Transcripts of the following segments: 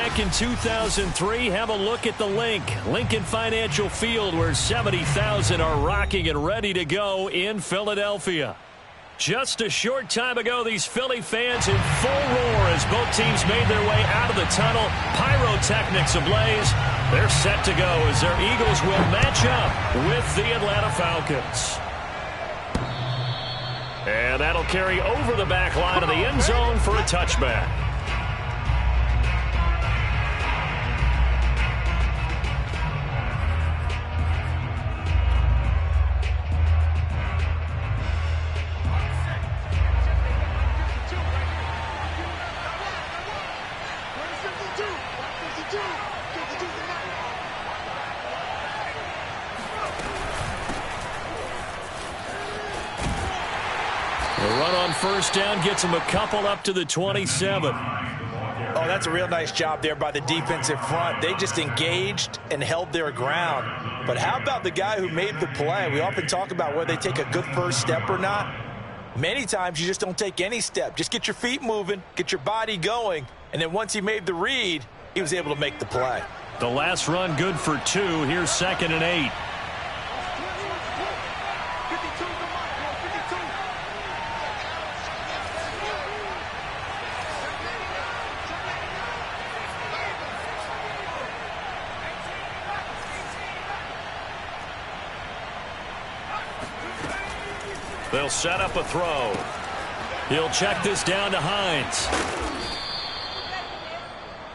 back in 2003, have a look at the Lincoln Financial Field, where 70,000 are rocking and ready to go in Philadelphia. Just a short time ago, these Philly fans in full roar as both teams made their way out of the tunnel. Pyrotechnics ablaze. They're set to go as their Eagles will match up with the Atlanta Falcons. And that'll carry over the back line of the end zone for a touchback. First down gets him a couple up to the 27. Oh, that's a real nice job there by the defensive front. They just engaged and held their ground. But how about the guy who made the play? We often talk about whether they take a good first step or not. Many times you just don't take any step. Just get your feet moving, get your body going, and then once he made the read, he was able to make the play. The last run good for 2. Here's 2nd and 8. They'll set up a throw. He'll check this down to Hines.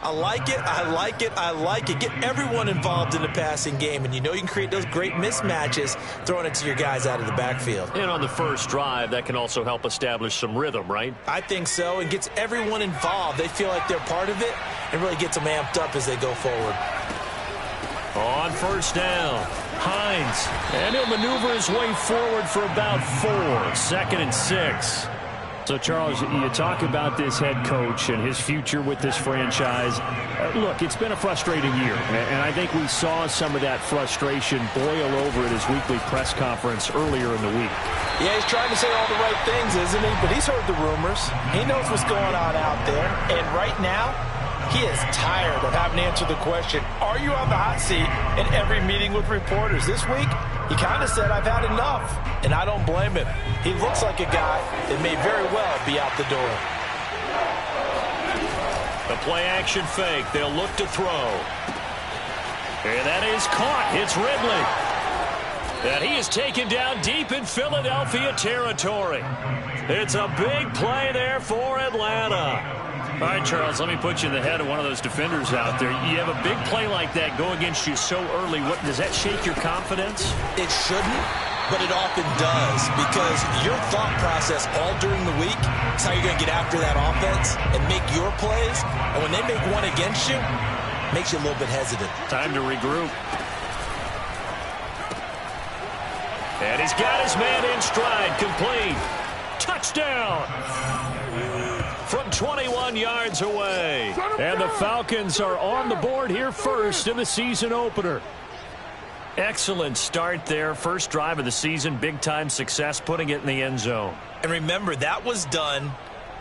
I like it, I like it, I like it. Get everyone involved in the passing game, and you know you can create those great mismatches throwing it to your guys out of the backfield. And on the first drive, that can also help establish some rhythm, right? I think so, and gets everyone involved. They feel like they're part of it, and really gets them amped up as they go forward. On first down, Hines, and he'll maneuver his way forward for about 4. 2nd and 6. So, Charles, you talk about this head coach and his future with this franchise. Look, it's been a frustrating year, and I think we saw some of that frustration boil over at his weekly press conference earlier in the week. Yeah, he's trying to say all the right things, isn't he? But he's heard the rumors. He knows what's going on out there, and right now, he is tired of having to answer the question, are you on the hot seat in every meeting with reporters? This week, he kind of said, I've had enough, and I don't blame him. He looks like a guy that may very well be out the door. The play-action fake. They'll look to throw. And that is caught. It's Ridley. And he is taken down deep in Philadelphia territory. It's a big play there for Atlanta. All right, Charles, let me put you in the head of one of those defenders out there. You have a big play like that go against you so early. What does that shake your confidence? It shouldn't, but it often does, because your thought process all during the week is how you're going to get after that offense and make your plays. And when they make one against you, it makes you a little bit hesitant. Time to regroup. And he's got his man in stride, complete. Touchdown! From 21 yards away. And the Falcons are on the board here first in the season opener. Excellent start there. First drive of the season. Big-time success putting it in the end zone. And remember, that was done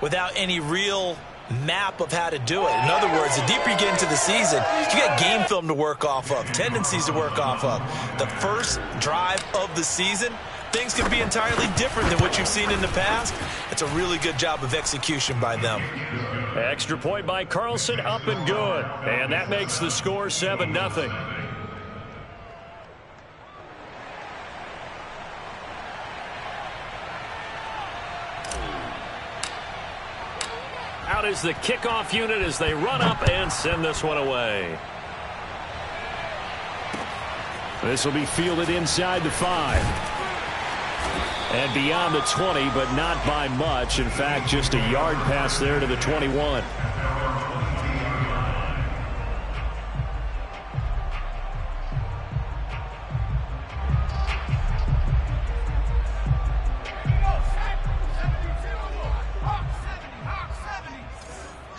without any real map of how to do it. In other words, the deeper you get into the season, you got game film to work off of, tendencies to work off of. The first drive of the season, things can be entirely different than what you've seen in the past. It's a really good job of execution by them. Extra point by Carlson, up and good. And that makes the score 7-0. Out is the kickoff unit as they run up and send this one away. This will be fielded inside the 5. And beyond the 20, but not by much. In fact, just a yard pass there to the 21.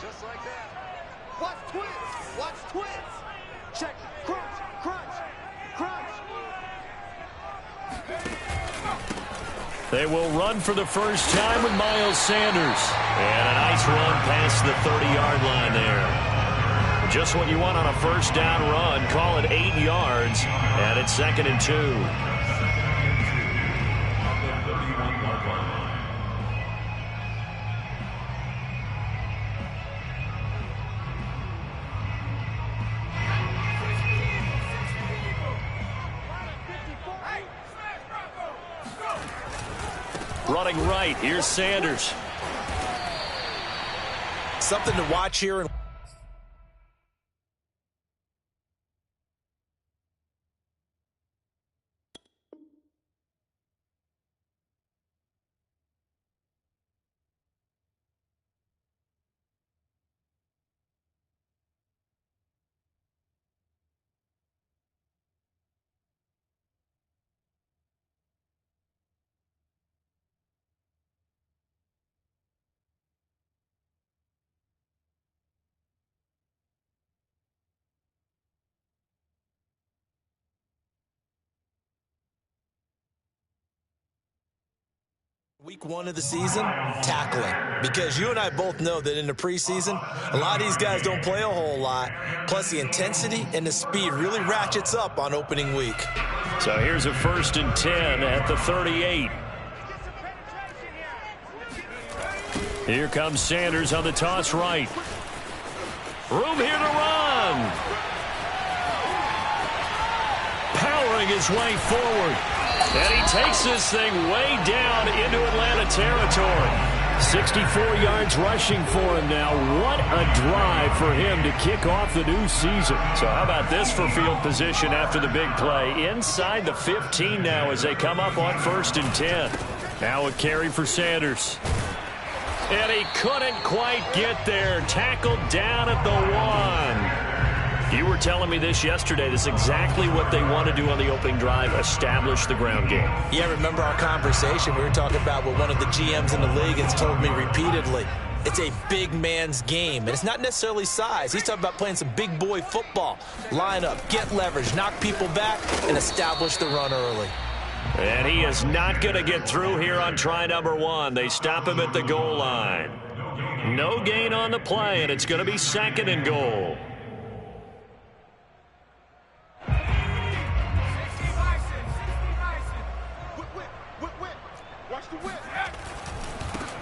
Just like that. Watch twins. Watch twins. Check. Crunch. Crunch. Crunch. They will run for the first time with Miles Sanders. And a nice run past the 30-yard line there. Just what you want on a first down run. Call it 8 yards, and it's 2nd and 2. Running right, here's Sanders. Something to watch here. Week 1 of the season, tackling. Because you and I both know that in the preseason, a lot of these guys don't play a whole lot. Plus, the intensity and the speed really ratchets up on opening week. So here's a 1st and 10 at the 38. Here comes Sanders on the toss right. Room here to run. Powering his way forward. And he takes this thing way down into Atlanta territory. 64 yards rushing for him now. What a drive for him to kick off the new season. So how about this for field position after the big play? Inside the 15 now as they come up on 1st and 10. Now a carry for Sanders. And he couldn't quite get there. Tackled down at the 1. You were telling me this yesterday. This is exactly what they want to do on the opening drive, establish the ground game. Yeah, remember our conversation? We were talking about what one of the GMs in the league has told me repeatedly. It's a big man's game, and it's not necessarily size. He's talking about playing some big boy football. Line up, get leverage, knock people back, and establish the run early. And he is not going to get through here on try number 1. They stop him at the goal line. No gain on the play, and it's going to be 2nd and goal.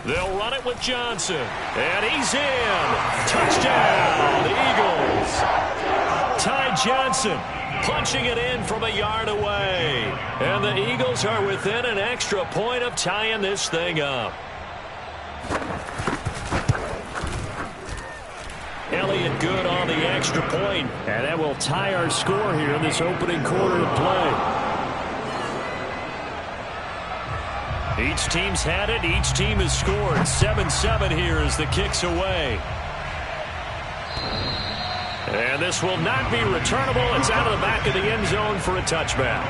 They'll run it with Johnson. And he's in. Touchdown, the Eagles. Ty Johnson punching it in from a yard away. And the Eagles are within an extra point of tying this thing up. Elliott good on the extra point. And that will tie our score here in this opening quarter of play. Each team's had it. Each team has scored. 7-7 here as the kick's away. And this will not be returnable. It's out of the back of the end zone for a touchback.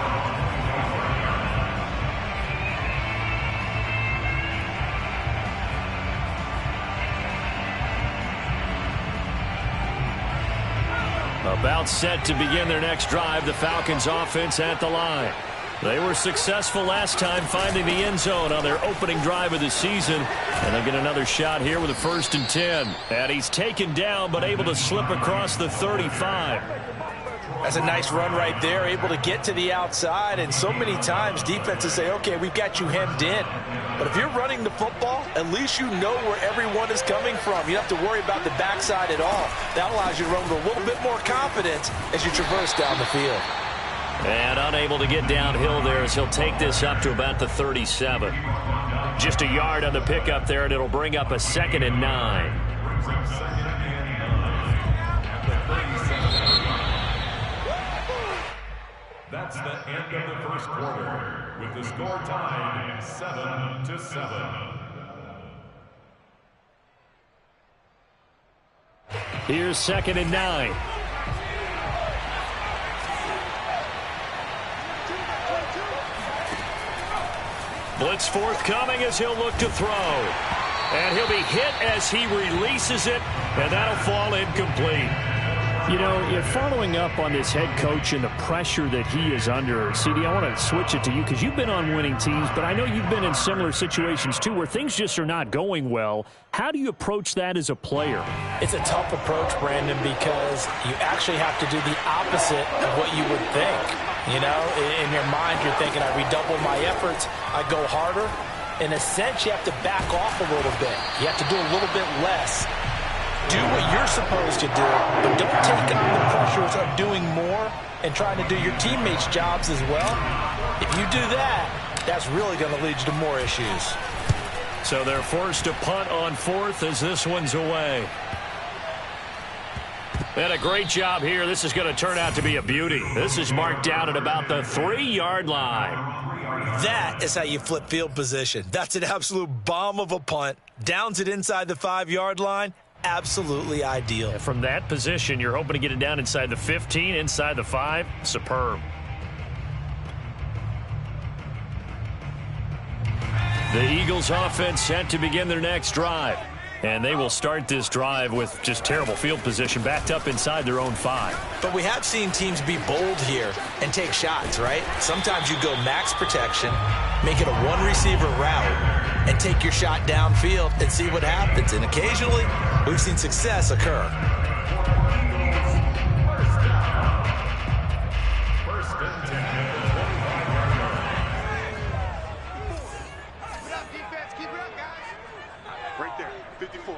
About set to begin their next drive. The Falcons offense at the line. They were successful last time finding the end zone on their opening drive of the season. And they'll get another shot here with a 1st and 10. And he's taken down but able to slip across the 35. That's a nice run right there, able to get to the outside. And so many times defenses say, okay, we've got you hemmed in. But if you're running the football, at least you know where everyone is coming from. You don't have to worry about the backside at all. That allows you to run with a little bit more confidence as you traverse down the field. And unable to get downhill there as he'll take this up to about the 37. Just a yard on the pickup there, and it'll bring up a 2nd and 9. That's the end of the first quarter, with the score tied 7-7. Here's 2nd and 9. Blitz forthcoming as he'll look to throw. And he'll be hit as he releases it, and that'll fall incomplete. You know, following up on this head coach and the pressure that he is under, CD, I want to switch it to you because you've been on winning teams, but I know you've been in similar situations too where things just are not going well. How do you approach that as a player? It's a tough approach, Brandon, because you actually have to do the opposite of what you would think. You know, in your mind, you're thinking, I redouble my efforts, I go harder. In a sense, you have to back off a little bit. You have to do a little bit less. Do what you're supposed to do, but don't take on the pressures of doing more and trying to do your teammates' jobs as well. If you do that, that's really going to lead you to more issues. So they're forced to punt on fourth as this one's away. And a great job here. This is going to turn out to be a beauty. This is marked down at about the 3-yard line. That is how you flip field position. That's an absolute bomb of a punt. Downs it inside the 5-yard line. Absolutely ideal. From that position, you're hoping to get it down inside the 15, inside the 5. Superb. The Eagles offense set to begin their next drive. And they will start this drive with just terrible field position, backed up inside their own 5. But we have seen teams be bold here and take shots, right? Sometimes you go max protection, make it a one-receiver route, and take your shot downfield and see what happens. And occasionally, we've seen success occur. First and 10. Keep it up, defense. Keep it up, guys. Right there, 54.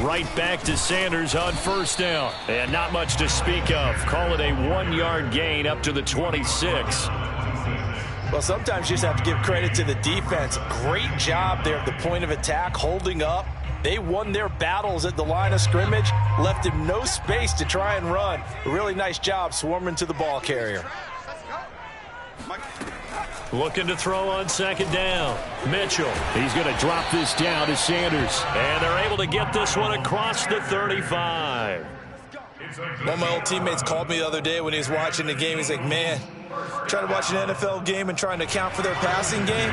Right back to Sanders on first down. And not much to speak of. Call it a 1-yard gain up to the 26. Well, sometimes you just have to give credit to the defense. Great job there at the point of attack, holding up. They won their battles at the line of scrimmage, left him no space to try and run. A really nice job swarming to the ball carrier. Looking to throw on second down. Mitchell. He's going to drop this down to Sanders. And they're able to get this one across the 35. One of my old teammates called me the other day when he was watching the game. He's like, man, trying to watch an NFL game and trying to account for their passing game,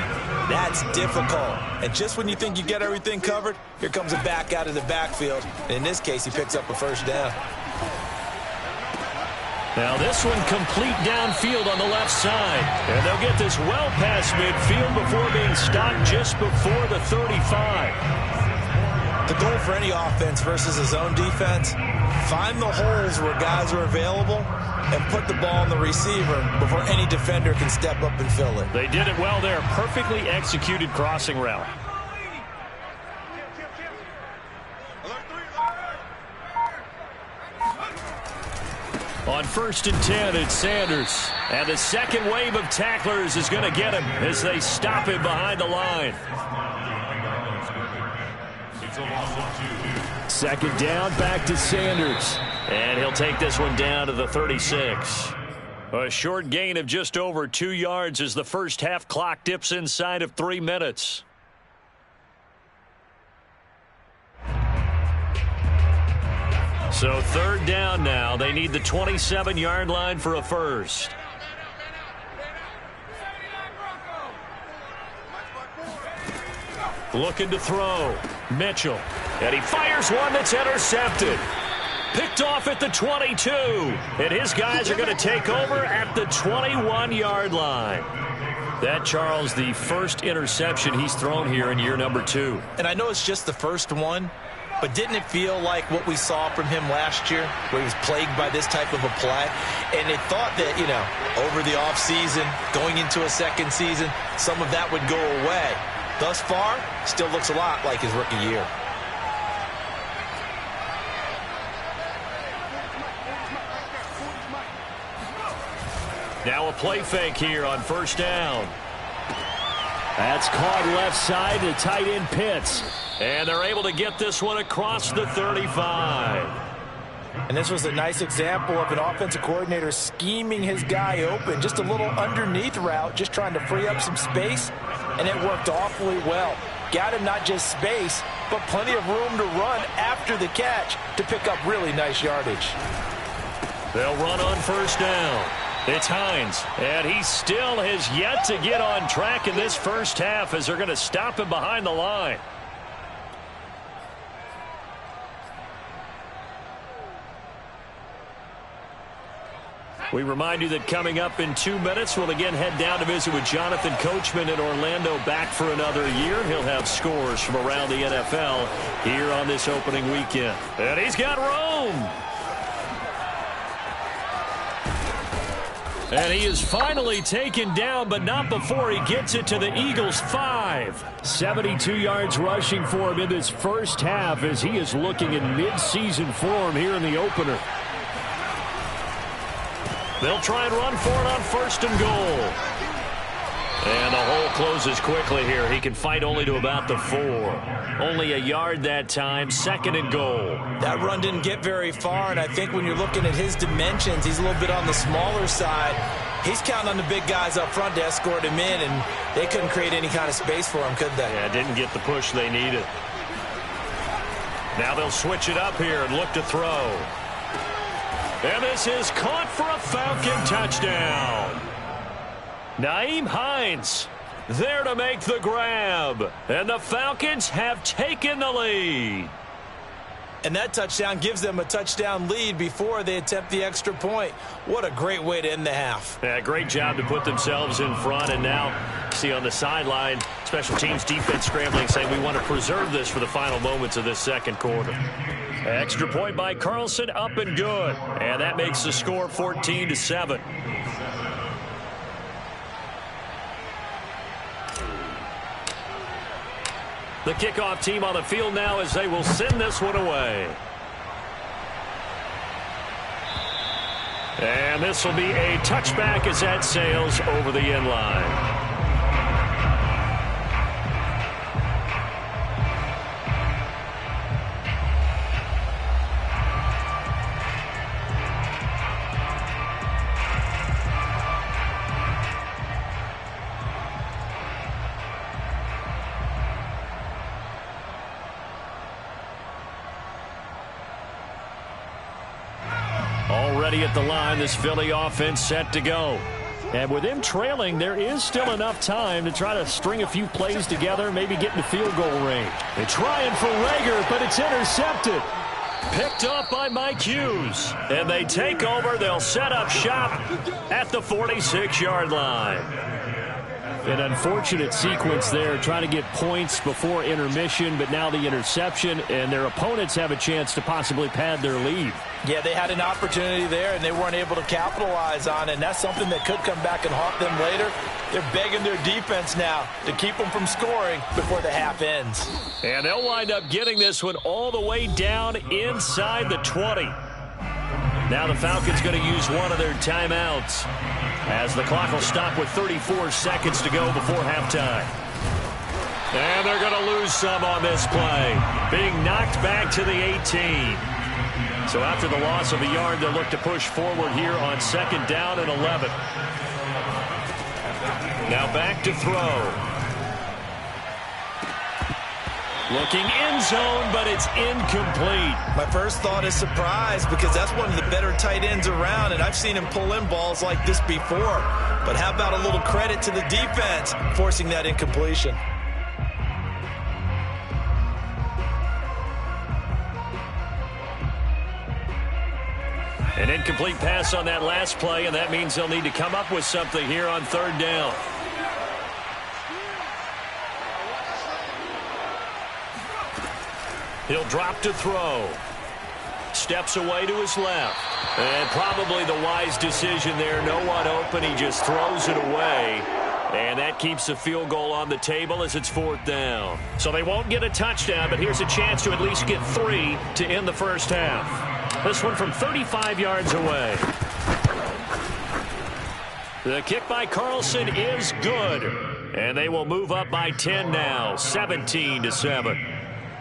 that's difficult. And just when you think you get everything covered, here comes a back out of the backfield. And in this case, he picks up a first down. Now this one complete downfield on the left side. And they'll get this well past midfield before being stopped just before the 35. The goal for any offense versus a zone defense, find the holes where guys are available and put the ball on the receiver before any defender can step up and fill it. They did it well there. Perfectly executed crossing route. On first and 10, it's Sanders. And the second wave of tacklers is going to get him as they stop him behind the line. Second down, back to Sanders. And he'll take this one down to the 36. A short gain of just over 2 yards as the first half clock dips inside of 3 minutes. So third down now. They need the 27-yard line for a first. Looking to throw. Mitchell. And he fires one that's intercepted. Picked off at the 22. And his guys are going to take over at the 21-yard line. That, Charles, the first interception he's thrown here in year number 2. And I know it's just the first one, but didn't it feel like what we saw from him last year, where he was plagued by this type of a play? And it thought that, you know, over the offseason, going into a second season, some of that would go away. Thus far, still looks a lot like his rookie year. Now a play fake here on first down. That's caught left side to tight end Pitts. And they're able to get this one across the 35. And this was a nice example of an offensive coordinator scheming his guy open. Just a little underneath route, just trying to free up some space. And it worked awfully well. Got him not just space, but plenty of room to run after the catch to pick up really nice yardage. They'll run on first down. It's Hines, and he still has yet to get on track in this first half as they're going to stop him behind the line. We remind you that coming up in 2 minutes, we'll again head down to visit with Jonathan Coachman in Orlando, back for another year. He'll have scores from around the NFL here on this opening weekend. And he's got Rome. And he is finally taken down, but not before he gets it to the Eagles' 5. 72 yards rushing for him in this first half as he is looking in midseason form here in the opener. They'll try and run for it on 1st and goal. And the hole closes quickly here. He can fight only to about the 4. Only a yard that time, 2nd and goal. That run didn't get very far, and I think when you're looking at his dimensions, he's a little bit on the smaller side. He's counting on the big guys up front to escort him in, and they couldn't create any kind of space for him, could they? Yeah, didn't get the push they needed. Now they'll switch it up here and look to throw. And this is caught for a Falcon touchdown. Nyheim Hines there to make the grab. And the Falcons have taken the lead. And that touchdown gives them a touchdown lead before they attempt the extra point. What a great way to end the half. Yeah, great job to put themselves in front. And now, see on the sideline, special teams defense scrambling, saying we want to preserve this for the final moments of this second quarter. Extra point by Carlson, up and good. And that makes the score 14-7. The kickoff team on the field now as they will send this one away. And this will be a touchback as that sails over the end line. Already at the line, this Philly offense set to go. And with them trailing, there is still enough time to try to string a few plays together, maybe get in the field goal range. They're trying for Rager, but it's intercepted. Picked up by Mike Hughes. And they take over. They'll set up shop at the 46-yard line. An unfortunate sequence there, trying to get points before intermission, but now the interception, and their opponents have a chance to possibly pad their lead. Yeah, they had an opportunity there, and they weren't able to capitalize on it, and that's something that could come back and haunt them later. They're begging their defense now to keep them from scoring before the half ends. And they'll wind up getting this one all the way down inside the 20. Now the Falcons going to use one of their timeouts, as the clock will stop with 34 seconds to go before halftime. And they're going to lose some on this play, being knocked back to the 18. So after the loss of a yard, they'll look to push forward here on 2nd down and 11. Now back to throw. Looking end zone, but it's incomplete. My first thought is surprise, because that's one of the better tight ends around, and I've seen him pull in balls like this before. But how about a little credit to the defense forcing that incompletion? An incomplete pass on that last play, and that means they'll need to come up with something here on 3rd down. He'll drop to throw. Steps away to his left. And probably the wise decision there. No one open. He just throws it away. And that keeps the field goal on the table as it's 4th down. So they won't get a touchdown, but here's a chance to at least get 3 to end the first half. This one from 35 yards away. The kick by Carlson is good. And they will move up by 10 now, 17-7.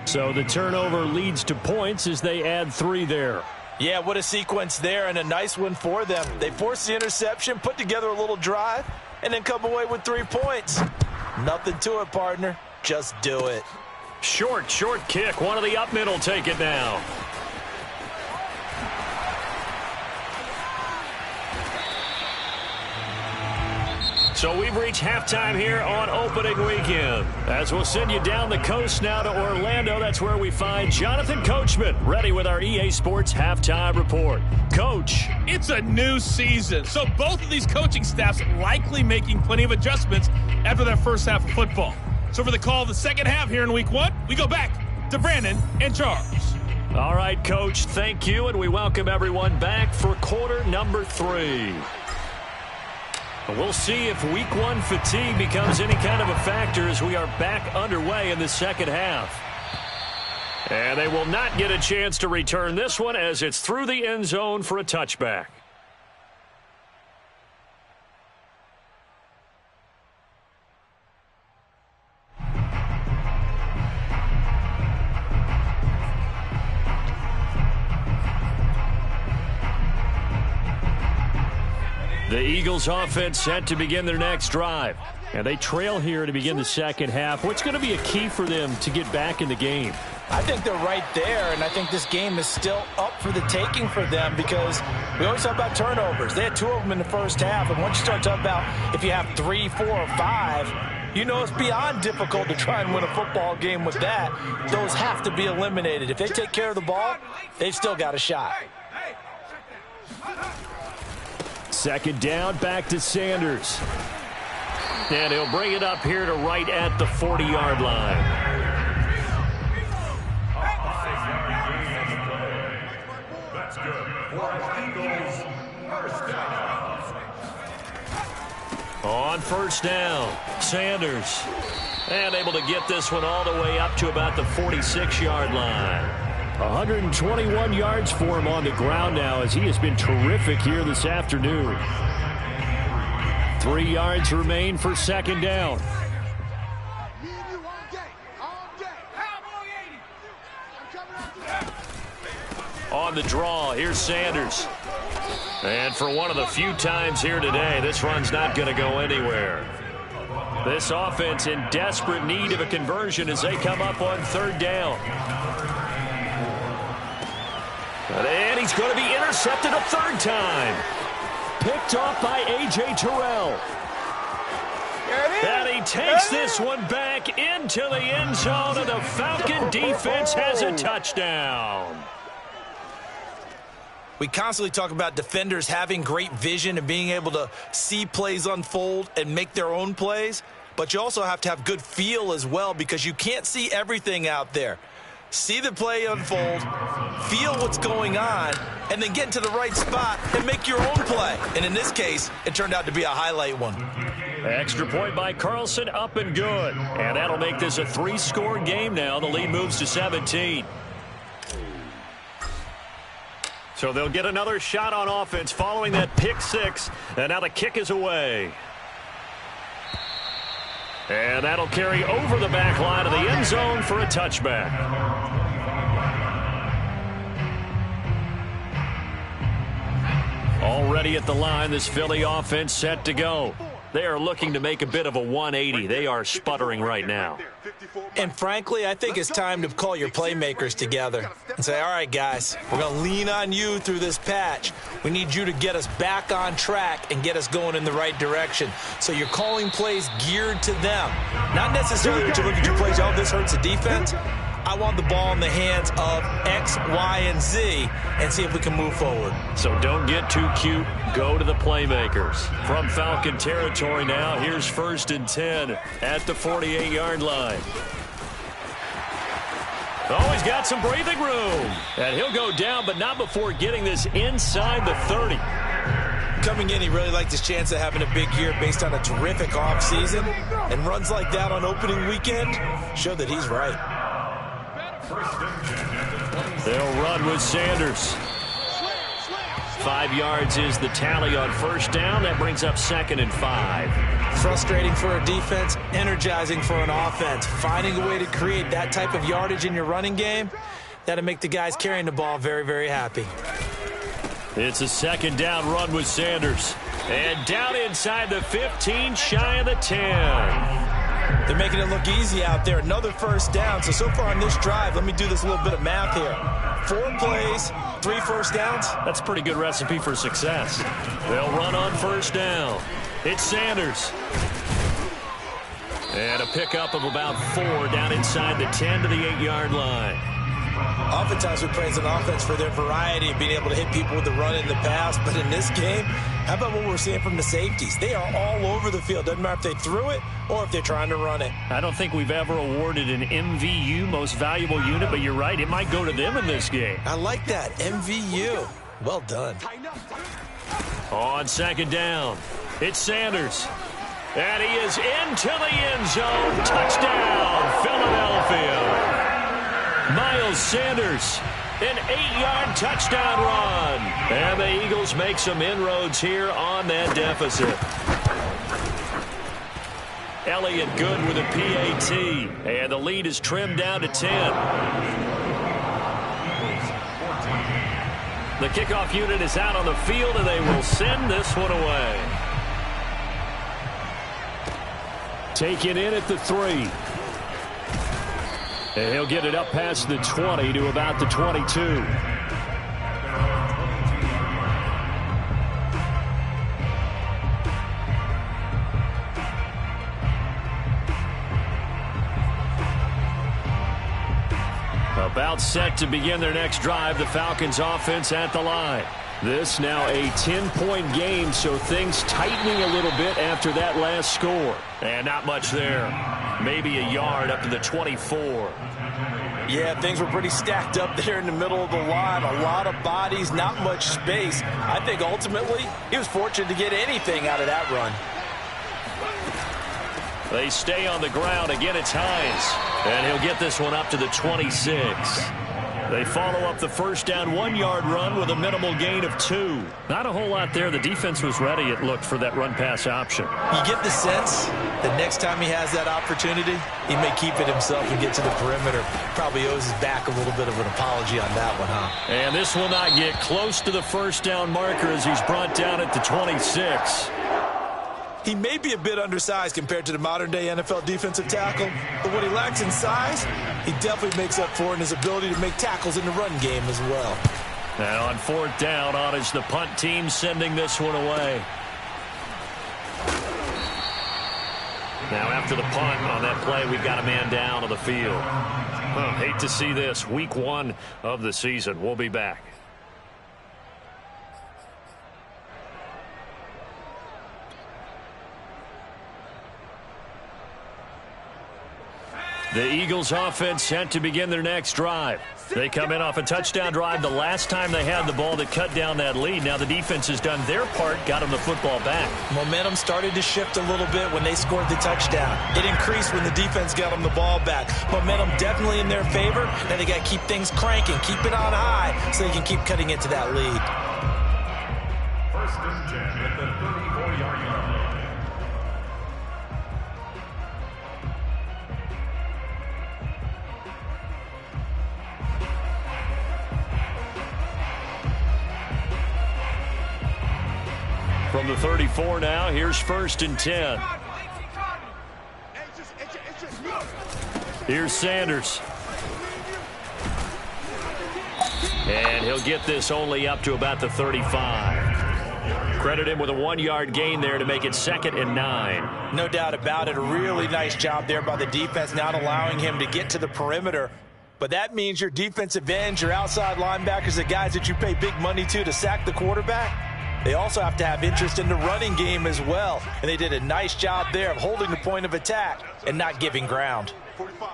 So the turnover leads to points as they add 3 there. Yeah, what a sequence there, and a nice one for them. They forced the interception, put together a little drive, and then come away with 3 points. Nothing to it, partner. Just do it. Short kick. One of the up middle take it now. So we've reached halftime here on opening weekend. As we'll send you down the coast now to Orlando, that's where we find Jonathan Coachman, ready with our EA Sports halftime report. Coach. It's a new season, so both of these coaching staffs likely making plenty of adjustments after their first half of football. So for the call of the second half here in week 1, we go back to Brandon and Charles. All right, Coach, thank you, and we welcome everyone back for quarter number 3. We'll see if week 1 fatigue becomes any kind of a factor as we are back underway in the second half. And they will not get a chance to return this one as it's through the end zone for a touchback. The Eagles offense set to begin their next drive. And they trail here to begin the second half. What's going to be a key for them to get back in the game? I think they're right there, and I think this game is still up for the taking for them because we always talk about turnovers. They had 2 of them in the first half, and once you start talking about if you have 3, 4, or 5, you know it's beyond difficult to try and win a football game with that. Those have to be eliminated. If they take care of the ball, they've still got a shot. Second down, back to Sanders. And he'll bring it up here to right at the 40-yard line. That's good. For Eagles, first down. On first down, Sanders. And able to get this one all the way up to about the 46-yard line. 121 yards for him on the ground now as he has been terrific here this afternoon. 3 yards remain for second down. On the draw, here's Sanders. And for one of the few times here today, this run's not going to go anywhere. This offense in desperate need of a conversion as they come up on third down. And he's going to be intercepted a third time. Picked off by A.J. Terrell. And he takes this one back into the end zone, and the Falcon defense has a touchdown. We constantly talk about defenders having great vision and being able to see plays unfold and make their own plays, but you also have to have good feel as well because you can't see everything out there. See the play unfold, feel what's going on, and then get to the right spot and make your own play. And in this case, it turned out to be a highlight one. Extra point by Carlson, up and good. And that'll make this a 3-score game now. The lead moves to 17. So they'll get another shot on offense following that pick 6. And now the kick is away. And that'll carry over the back line of the end zone for a touchback. Already at the line, this Philly offense set to go. They are looking to make a bit of a 180. They are sputtering right now. And frankly, I think it's time to call your playmakers together and say, all right, guys, we're going to lean on you through this patch. We need you to get us back on track and get us going in the right direction. So you're calling plays geared to them. Not necessarily that you look at your plays, oh, this hurts the defense. I want the ball in the hands of X, Y, and Z and see if we can move forward. So don't get too cute. Go to the playmakers. From Falcon territory now, here's 1st and 10 at the 48-yard line. Oh, he's got some breathing room. And he'll go down, but not before getting this inside the 30. Coming in, he really liked his chance of having a big year based on a terrific offseason. And runs like that on opening weekend show that he's right. They'll run with Sanders. 5 yards is the tally on first down. That brings up 2nd and 5. Frustrating for a defense, energizing for an offense. Finding a way to create that type of yardage in your running game, that'll make the guys carrying the ball very, very happy. It's a 2nd down run with Sanders. And down inside the 15, shy of the 10. They're making it look easy out there. Another first down. So far on this drive, let me do this little bit of math here. 4 plays, 3 first downs. That's a pretty good recipe for success. They'll run on first down. It's Sanders. And a pickup of about 4 down inside the 10 to the 8-yard line. Oftentimes we praise an offense for their variety of being able to hit people with the run and the pass. But in this game, how about what we're seeing from the safeties? They are all over the field. Doesn't matter if they threw it or if they're trying to run it. I don't think we've ever awarded an MVU, most valuable unit, but you're right. It might go to them in this game. I like that. MVU. Well done. On second down, it's Sanders. And he is into the end zone. Touchdown, Philadelphia. Miles Sanders, an 8-yard touchdown run. And the Eagles make some inroads here on that deficit. Elliott good with a PAT. And the lead is trimmed down to 10. The kickoff unit is out on the field, and they will send this one away. Taken in at the 3. And he'll get it up past the 20 to about the 22. About set to begin their next drive, the Falcons offense at the line. This now a 10-point game, so things tightening a little bit after that last score. And not much there. Maybe a yard up to the 24. Yeah, things were pretty stacked up there in the middle of the line. A lot of bodies, not much space. I think ultimately he was fortunate to get anything out of that run. They stay on the ground. Again, it's Hines. And he'll get this one up to the 26. They follow up the first down 1-yard run with a minimal gain of 2. Not a whole lot there. The defense was ready, it looked, for that run-pass option. You get the sense that next time he has that opportunity, he may keep it himself and get to the perimeter. Probably owes his back a little bit of an apology on that one, huh? And this will not get close to the first down marker as he's brought down at the 26. He may be a bit undersized compared to the modern-day NFL defensive tackle, but what he lacks in size, he definitely makes up for in his ability to make tackles in the run game as well. And on 4th down, on is the punt team sending this one away. Now after the punt on that play, we've got a man down on the field. Hate to see this. Week 1 of the season. We'll be back. The Eagles offense set to begin their next drive. They come in off a touchdown drive the last time they had the ball that cut down that lead. Now the defense has done their part, got them the football back. Momentum started to shift a little bit when they scored the touchdown. It increased when the defense got them the ball back. Momentum definitely in their favor. Now they got to keep things cranking, keep it on high so they can keep cutting into that lead. First and 10 at the 34-yard line. From the 34 now, here's 1st and 10. Here's Sanders. And he'll get this only up to about the 35. Credit him with a 1-yard gain there to make it 2nd and 9. No doubt about it. A really nice job there by the defense, not allowing him to get to the perimeter. But that means your defensive ends, your outside linebackers, the guys that you pay big money to sack the quarterback, they also have to have interest in the running game as well. And they did a nice job there of holding the point of attack and not giving ground. 45.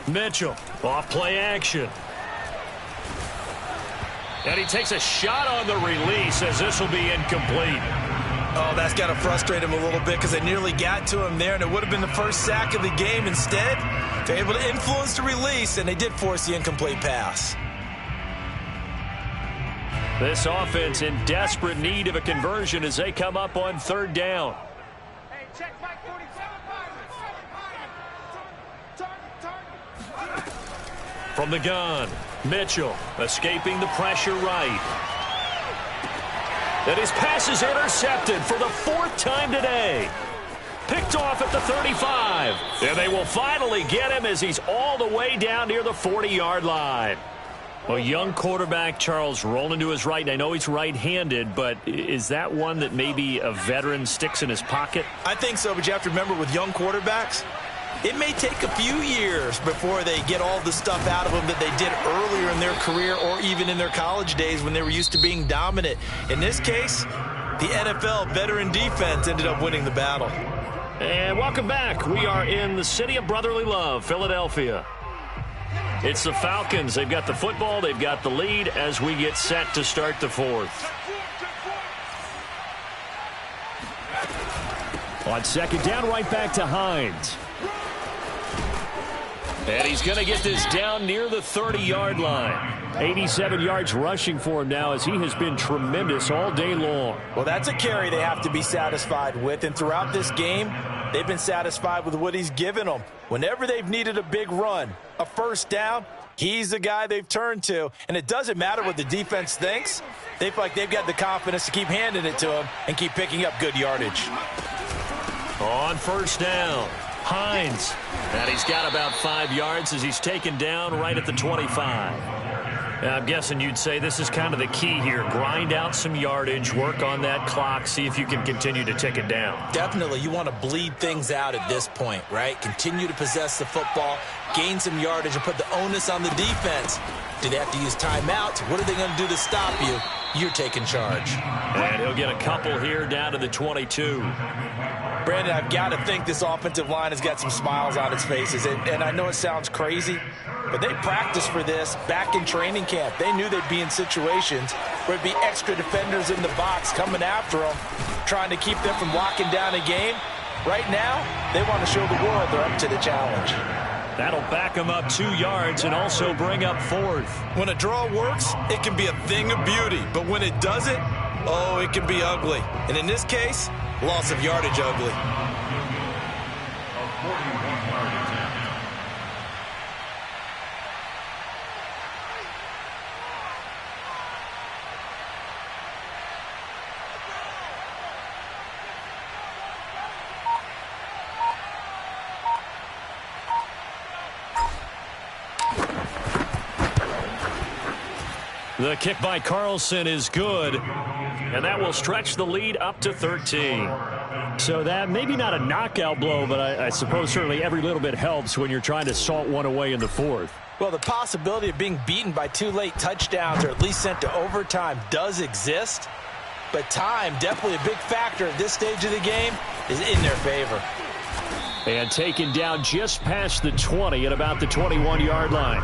Mitchell, off play action. And he takes a shot on the release as this will be incomplete. Oh, that's got to frustrate him a little bit because they nearly got to him there, and it would have been the first sack of the game. Instead, they're able to influence the release, and they did force the incomplete pass. This offense in desperate need of a conversion as they come up on 3rd down. Hey, check back 47. From the gun, Mitchell escaping the pressure right. And his pass is intercepted for the 4th time today. Picked off at the 35. And they will finally get him as he's all the way down near the 40-yard line. A young quarterback, Charles, rolling to his right. I know he's right-handed, but is that one that maybe a veteran sticks in his pocket? I think so, but you have to remember with young quarterbacks, it may take a few years before they get all the stuff out of them that they did earlier in their career or even in their college days when they were used to being dominant. In this case, the NFL veteran defense ended up winning the battle. And welcome back. We are in the city of brotherly love, Philadelphia. It's the Falcons. They've got the football. They've got the lead as we get set to start the fourth. On second down, right back to Hines. And he's going to get this down near the 30-yard line. 87 yards rushing for him now as he has been tremendous all day long. Well, that's a carry they have to be satisfied with. And throughout this game, they've been satisfied with what he's given them. Whenever they've needed a big run, a first down, he's the guy they've turned to. And it doesn't matter what the defense thinks. They feel like they've got the confidence to keep handing it to him and keep picking up good yardage. On first down, Hines. And he's got about 5 yards as he's taken down right at the 25. I'm guessing you'd say this is kind of the key here. Grind out some yardage, work on that clock, see if you can continue to tick it down. Definitely. You want to bleed things out at this point, right? Continue to possess the football, gain some yardage, and put the onus on the defense. Do they have to use timeouts? What are they going to do to stop you? You're taking charge. And he'll get a couple here down to the 22. Brandon, I've got to think this offensive line has got some smiles on its faces. And I know it sounds crazy, but they practiced for this back in training camp. They knew they'd be in situations where it'd be extra defenders in the box coming after them, trying to keep them from locking down a game. Right now, they want to show the world they're up to the challenge. That'll back them up 2 yards and also bring up fourth. When a draw works, it can be a thing of beauty. But when it doesn't, oh, it can be ugly. And in this case, loss of yardage ugly. The kick by Carlson is good, and that will stretch the lead up to 13. So that maybe not a knockout blow, but I suppose certainly every little bit helps when you're trying to salt one away in the fourth. Well, the possibility of being beaten by 2 late touchdowns or at least sent to overtime does exist, but time, definitely a big factor at this stage of the game, is in their favor. And taken down just past the 20 at about the 21-yard line.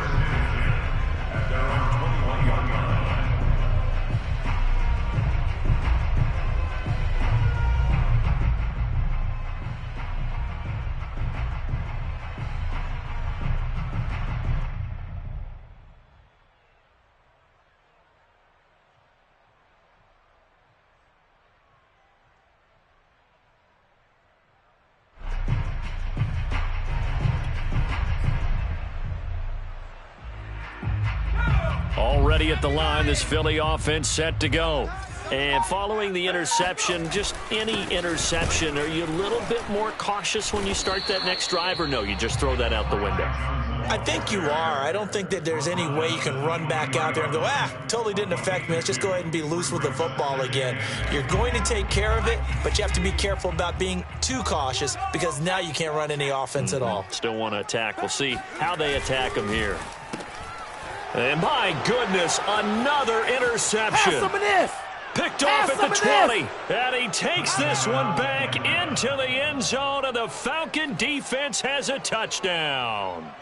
Already at the line, this Philly offense set to go. And following the interception, just any interception, are you a little bit more cautious when you start that next drive, or no, you just throw that out the window? I think you are. I don't think that there's any way you can run back out there and go, totally didn't affect me. Let's just go ahead and be loose with the football again. You're going to take care of it, but you have to be careful about being too cautious because now you can't run any offense at all. Still want to attack. We'll see how they attack them here. And my goodness, another interception. Picked off at the 20. And he takes this one back into the end zone, and the Falcon defense has a touchdown.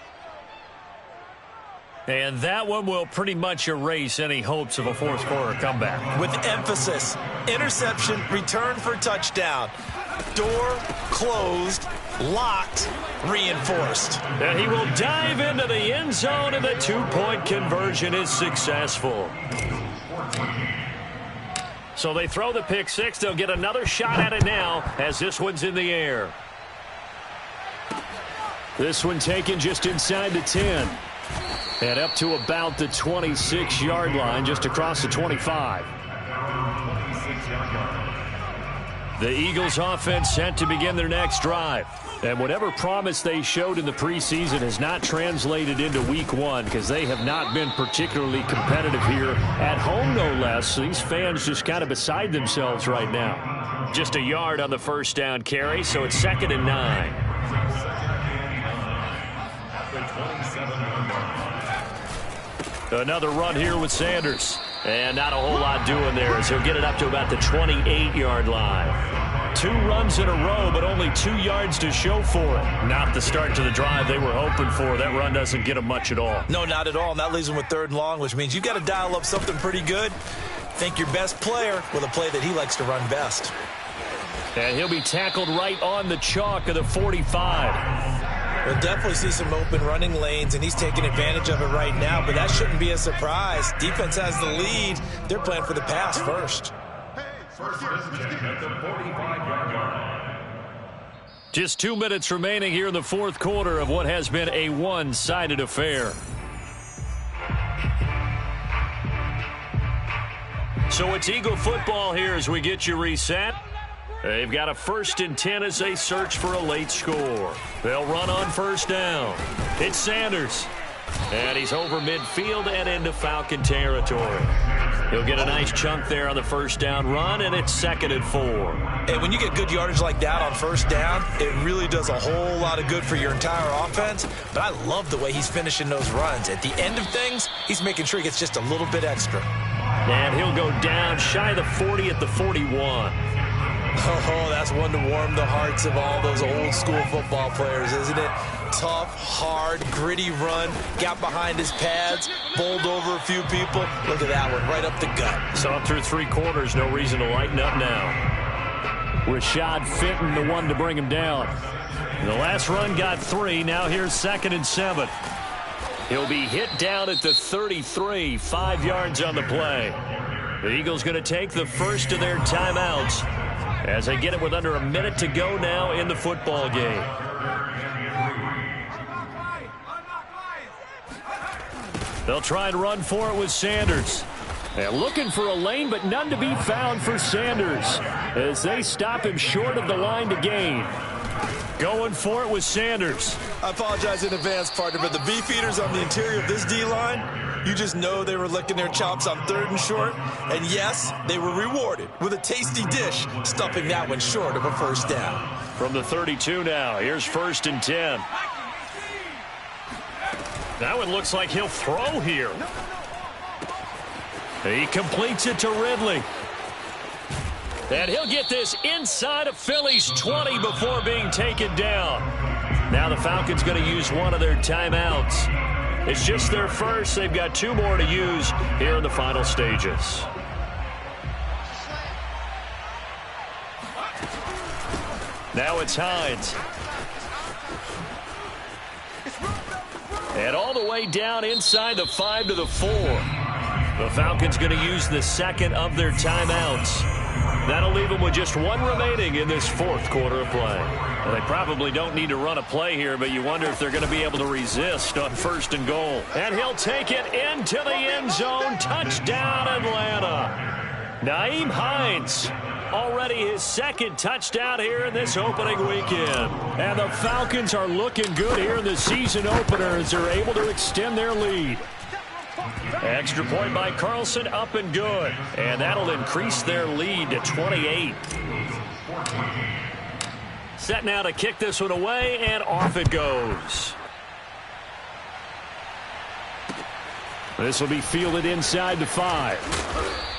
And that one will pretty much erase any hopes of a fourth quarter comeback. With emphasis, interception, return for touchdown. Door closed, locked, reinforced. And he will dive into the end zone, and the two-point conversion is successful. So they throw the pick six. They'll get another shot at it now as this one's in the air. This one taken just inside the 10. And up to about the 26-yard line, just across the 25. The Eagles offense set to begin their next drive. And whatever promise they showed in the preseason has not translated into week one because they have not been particularly competitive here at home, no less. These fans just kind of beside themselves right now. Just a yard on the first down carry, so it's 2nd and 9. Another run here with Sanders. And not a whole lot doing there as he'll get it up to about the 28-yard line. 2 runs in a row, but only 2 yards to show for it. Not the start to the drive they were hoping for. That run doesn't get them much at all. No, not at all. And that leaves them with 3rd and long, which means you've got to dial up something pretty good. Think your best player with a play that he likes to run best. And he'll be tackled right on the chalk of the 45. We'll definitely see some open running lanes, and he's taking advantage of it right now, but that shouldn't be a surprise. Defense has the lead. They're playing for the pass first. First at the 45-yard line. Just 2 minutes remaining here in the 4th quarter of what has been a one-sided affair. So it's Eagle football here as we get you reset. They've got a 1st and 10 as they search for a late score. They'll run on 1st down. It's Sanders. And he's over midfield and into Falcon territory. He'll get a nice chunk there on the 1st down run, and it's 2nd and 4. And when you get good yardage like that on 1st down, it really does a whole lot of good for your entire offense. But I love the way he's finishing those runs. At the end of things, he's making sure he gets just a little bit extra. And he'll go down shy of the 40 at the 41. Oh, that's one to warm the hearts of all those old school football players, isn't it? Tough, hard, gritty run, got behind his pads, bowled over a few people. Look at that one, right up the gut. So through 3 quarters, no reason to lighten up now. Rashad Fenton, the one to bring him down. The last run got 3, now here's 2nd and 7. He'll be hit down at the 33, 5 yards on the play. The Eagles going to take the first of their timeouts as they get it with under a minute to go now in the football game. They'll try and run for it with Sanders. And looking for a lane, but none to be found for Sanders as they stop him short of the line to gain. Going for it with Sanders. I apologize in advance, partner, but the beefeaters on the interior of this D-line, you just know they were licking their chops on 3rd and short. And yes, they were rewarded with a tasty dish, stuffing that one short of a 1st down. From the 32 now, here's 1st and 10. That one looks like he'll throw here. He completes it to Ridley. And he'll get this inside of Philly's 20 before being taken down. Now the Falcons going to use one of their timeouts. It's just their first. They've got 2 more to use here in the final stages. Now it's Hines. And all the way down inside the 5 to the 4. The Falcons going to use the 2nd of their timeouts. That'll leave them with just 1 remaining in this 4th quarter of play. Well, they probably don't need to run a play here, but you wonder if they're going to be able to resist on 1st and goal. And he'll take it into the end zone. Touchdown, Atlanta. Nyheim Hines, already his 2nd touchdown here in this opening weekend. And the Falcons are looking good here in the season opener as they're able to extend their lead. Extra point by Carlson, up and good. And that'll increase their lead to 28. Set now to kick this one away, and off it goes. This will be fielded inside the 5.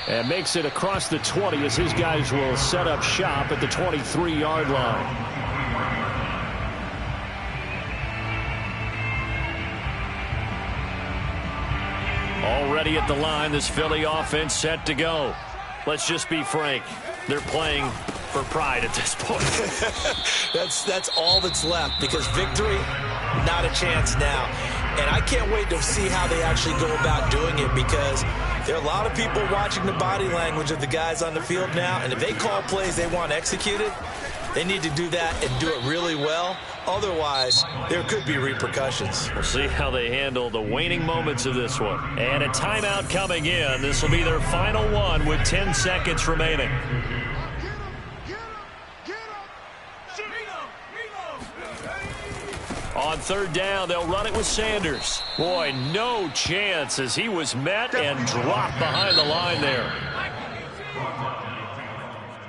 And makes it across the 20 as his guys will set up shop at the 23-yard line. Already at the line, this Philly offense set to go. Let's just be frank. They're playing for pride at this point. That's all that's left, because victory, not a chance now. And I can't wait to see how they actually go about doing it, because there are a lot of people watching the body language of the guys on the field now, and if they call plays they want executed, they need to do that and do it really well. Otherwise, there could be repercussions. We'll see how they handle the waning moments of this one. And a timeout coming in. This will be their final one with 10 seconds remaining. On third down, they'll run it with Sanders. Boy, no chance as he was met and dropped behind the line there.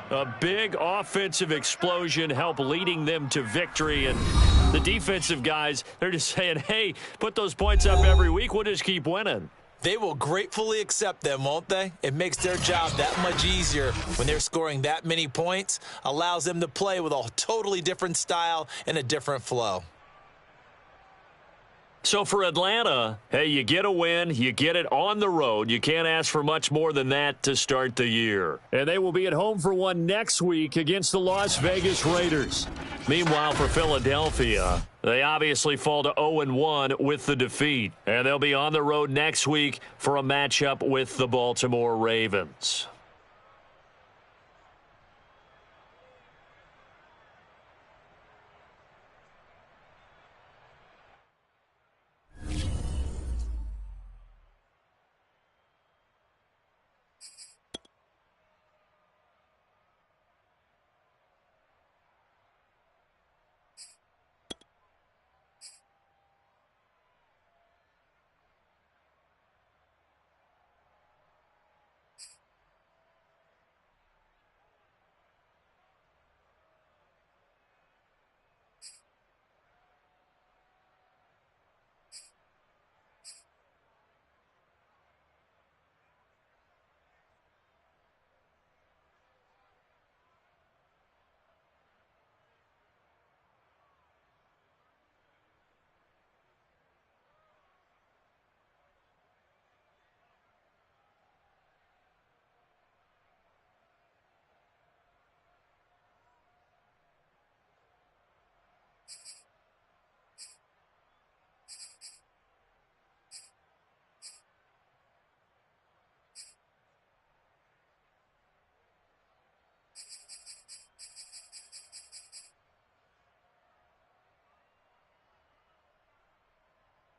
A big offensive explosion helped leading them to victory. And the defensive guys, they're just saying, hey, put those points up every week. We'll just keep winning. They will gratefully accept them, won't they? It makes their job that much easier when they're scoring that many points, allows them to play with a totally different style and a different flow. So for Atlanta, hey, you get a win, you get it on the road. You can't ask for much more than that to start the year. And they will be at home for one next week against the Las Vegas Raiders. Meanwhile, for Philadelphia, they obviously fall to 0-1 with the defeat. And they'll be on the road next week for a matchup with the Baltimore Ravens.